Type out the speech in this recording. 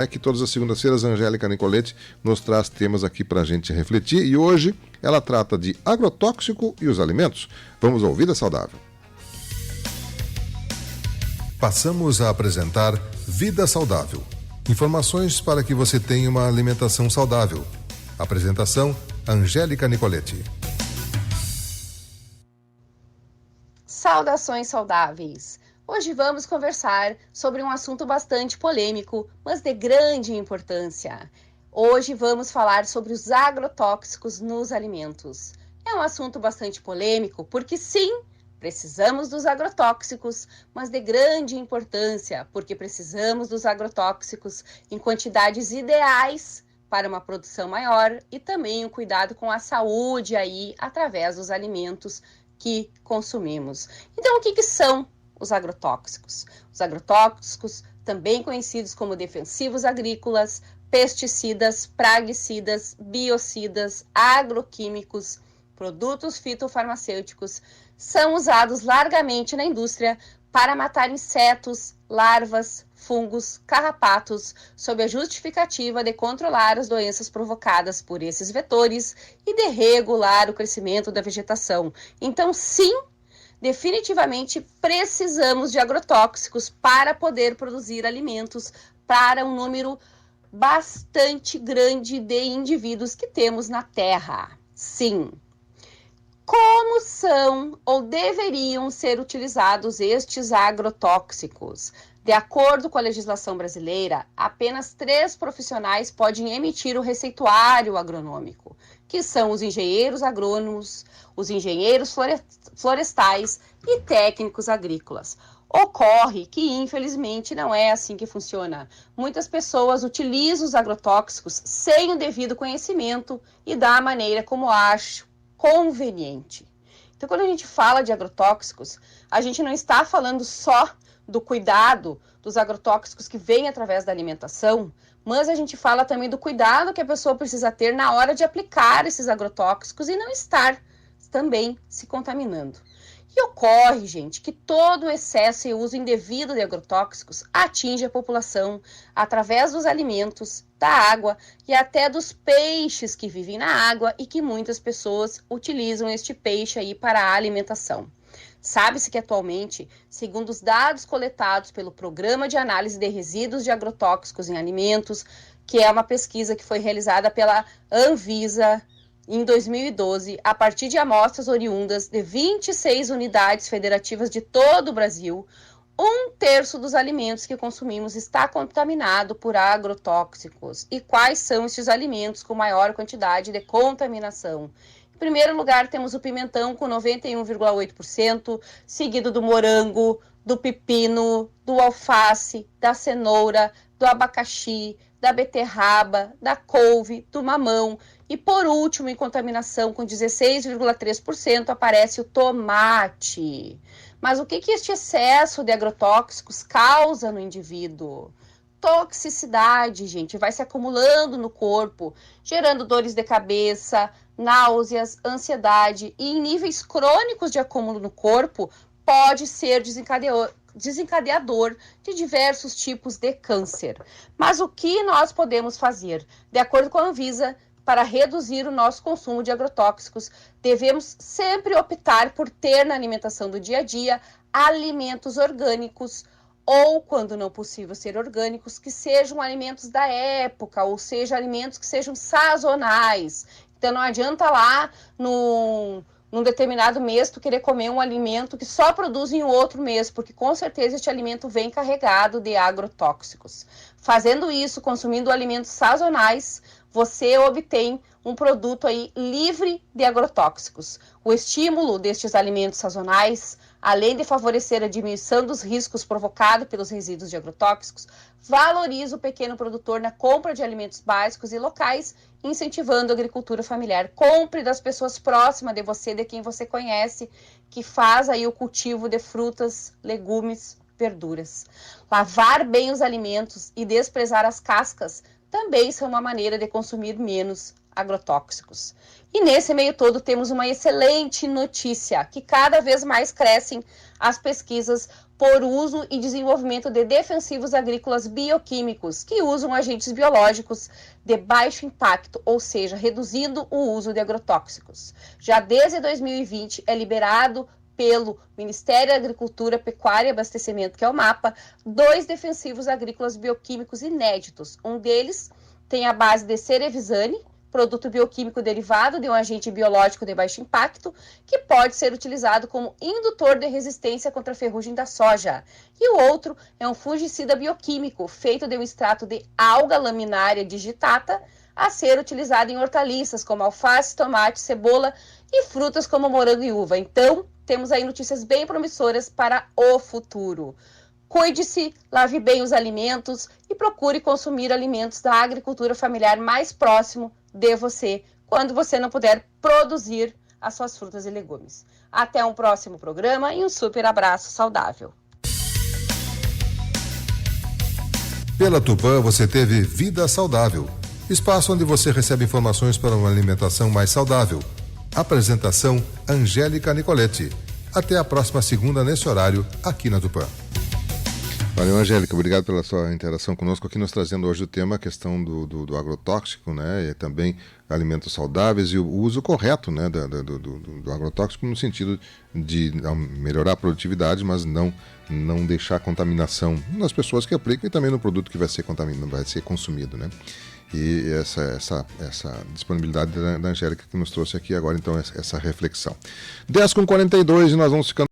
É que todas as segundas-feiras a Angélica Nicoletti nos traz temas aqui para a gente refletir e hoje ela trata de agrotóxico e os alimentos. Vamos ao Vida Saudável. Passamos a apresentar Vida Saudável. Informações para que você tenha uma alimentação saudável. Apresentação, Angélica Nicoletti. Saudações saudáveis! Hoje vamos conversar sobre um assunto bastante polêmico, mas de grande importância. Hoje vamos falar sobre os agrotóxicos nos alimentos. É um assunto bastante polêmico porque sim, precisamos dos agrotóxicos, mas de grande importância porque precisamos dos agrotóxicos em quantidades ideais para uma produção maior e também o cuidado com a saúde aí através dos alimentos que consumimos. Então, o que são os agrotóxicos? Os agrotóxicos, também conhecidos como defensivos agrícolas, pesticidas, praguicidas, biocidas, agroquímicos, produtos fitofarmacêuticos, são usados largamente na indústria para matar insetos, larvas, fungos, carrapatos, sob a justificativa de controlar as doenças provocadas por esses vetores e de regular o crescimento da vegetação. Então, sim, definitivamente precisamos de agrotóxicos para poder produzir alimentos para um número bastante grande de indivíduos que temos na Terra. Sim. Como são ou deveriam ser utilizados estes agrotóxicos? De acordo com a legislação brasileira, apenas 3 profissionais podem emitir o receituário agronômico, que são os engenheiros agrônomos, os engenheiros florestais e técnicos agrícolas. Ocorre que, infelizmente, não é assim que funciona. Muitas pessoas utilizam os agrotóxicos sem o devido conhecimento e da maneira como acham conveniente. Então, quando a gente fala de agrotóxicos, a gente não está falando só do cuidado dos agrotóxicos que vêm através da alimentação, mas a gente fala também do cuidado que a pessoa precisa ter na hora de aplicar esses agrotóxicos e não estar também se contaminando. E ocorre, gente, que todo o excesso e uso indevido de agrotóxicos atinge a população através dos alimentos, da água e até dos peixes que vivem na água e que muitas pessoas utilizam este peixe aí para a alimentação. Sabe-se que atualmente, segundo os dados coletados pelo Programa de Análise de Resíduos de Agrotóxicos em Alimentos, que é uma pesquisa que foi realizada pela Anvisa em 2012, a partir de amostras oriundas de 26 unidades federativas de todo o Brasil, 1/3 dos alimentos que consumimos está contaminado por agrotóxicos. E quais são esses alimentos com maior quantidade de contaminação? Em primeiro lugar, temos o pimentão com 91,8%, seguido do morango, do pepino, do alface, da cenoura, do abacaxi, da beterraba, da couve, do mamão. E por último, em contaminação com 16,3%, aparece o tomate. Mas o que este excesso de agrotóxicos causa no indivíduo? Toxicidade, gente, vai se acumulando no corpo, gerando dores de cabeça, náuseas, ansiedade e em níveis crônicos de acúmulo no corpo, pode ser desencadeador de diversos tipos de câncer. Mas o que nós podemos fazer? De acordo com a Anvisa, para reduzir o nosso consumo de agrotóxicos, devemos sempre optar por ter na alimentação do dia a dia alimentos orgânicos ou, quando não possível ser orgânicos, que sejam alimentos da época, ou seja, alimentos que sejam sazonais. Então não adianta lá num determinado mês tu querer comer um alimento que só produz em outro mês, porque com certeza este alimento vem carregado de agrotóxicos. Fazendo isso, consumindo alimentos sazonais, você obtém um produto aí livre de agrotóxicos. O estímulo destes alimentos sazonais, além de favorecer a diminuição dos riscos provocados pelos resíduos de agrotóxicos, valoriza o pequeno produtor na compra de alimentos básicos e locais, incentivando a agricultura familiar. Compre das pessoas próximas de você, de quem você conhece, que faz aí o cultivo de frutas, legumes, verduras. Lavar bem os alimentos e desprezar as cascas também são uma maneira de consumir menos agrotóxicos. E nesse meio todo temos uma excelente notícia, que cada vez mais crescem as pesquisas por uso e desenvolvimento de defensivos agrícolas bioquímicos, que usam agentes biológicos de baixo impacto, ou seja, reduzindo o uso de agrotóxicos. Já desde 2020 é liberado pelo Ministério da Agricultura, Pecuária e Abastecimento, que é o MAPA, 2 defensivos agrícolas bioquímicos inéditos. Um deles tem a base de Cerevisane, produto bioquímico derivado de um agente biológico de baixo impacto, que pode ser utilizado como indutor de resistência contra a ferrugem da soja. E o outro é um fungicida bioquímico, feito de um extrato de alga laminária digitata, a ser utilizado em hortaliças como alface, tomate, cebola e frutas como morango e uva. Então, temos aí notícias bem promissoras para o futuro. Cuide-se, lave bem os alimentos e procure consumir alimentos da agricultura familiar mais próximo de você, quando você não puder produzir as suas frutas e legumes. Até um próximo programa e um super abraço saudável. Pela Tupã você teve Vida Saudável, espaço onde você recebe informações para uma alimentação mais saudável. Apresentação Angélica Nicoletti. Até a próxima segunda nesse horário, aqui na Tupã. Valeu, Angélica, obrigado pela sua interação conosco aqui, nos trazendo hoje o tema, a questão do agrotóxico, né, e também alimentos saudáveis e o uso correto, né, do agrotóxico no sentido de melhorar a produtividade, mas não deixar contaminação nas pessoas que aplicam e também no produto que vai ser contaminado, vai ser consumido, né. E essa disponibilidade da Angélica que nos trouxe aqui agora, então, essa reflexão. 10h42 e nós vamos ficando